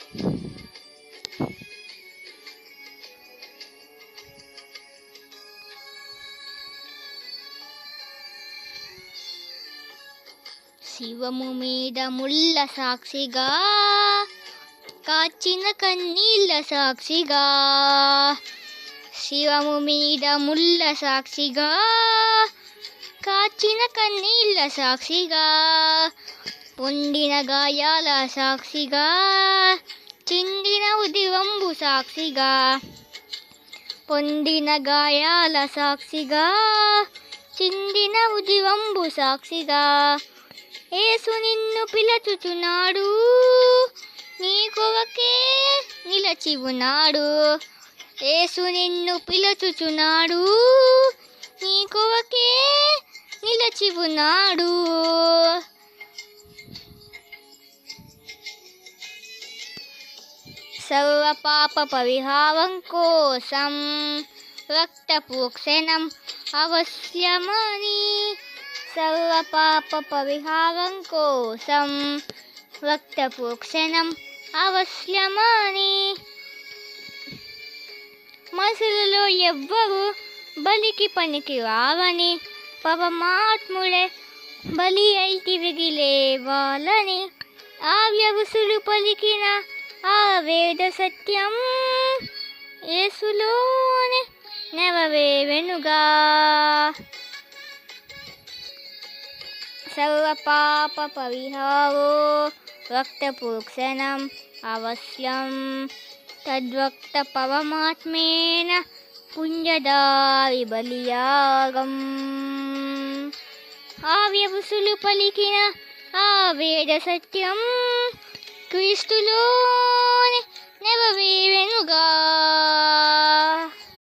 శివము మీద ముళ్ళ సాక్షిగా, కాచిన కన్నీళ్ళ సాక్షిగా. శివము మీద ముళ్ళ సాక్షిగా, కాచిన కన్నీళ్ళ సాక్షిగా. పొందిన గాయాల సాక్షిగా, చిందిన ఉదివంబు సాక్షిగా. పొందిన గాయాల సాక్షిగా, చిందిన ఉదివంబు సాక్షిగా. యేసు నిన్ను పిలచుచున్నాడు, నీ కొరకే నిలచి ఉన్నాడు. యేసు నిన్ను పిలచుచున్నాడు, నీ కొరకే నిలచి ఉన్నాడు. సర్వ పాప పరిహారం కోసం రక్తప్రోక్షణం అవశ్యమని. సర్వ పాప పరిహారం కోసం రక్తప్రోక్షణం అవశ్యమని. మనుషులలో ఎవ్వరు బలికి పనికి రావని, పరమాత్ముడే బలి అయి తిరిగి లేవాలని. ఆ వ్యవసులు పలికిన ఆ వేద సత్యం యేసులోనే నెరవేరెనుగా. సర్వ పాప పరిహారో రక్తప్రోక్షణం అవశ్యం, తద్వక్త పరమాత్మేన పుణ్యదారి బలియాగం. ఆ వ్యవసులు పలికిన ఆ వేద సత్యం క్రీస్తులోనే నెరవేరెనుగా.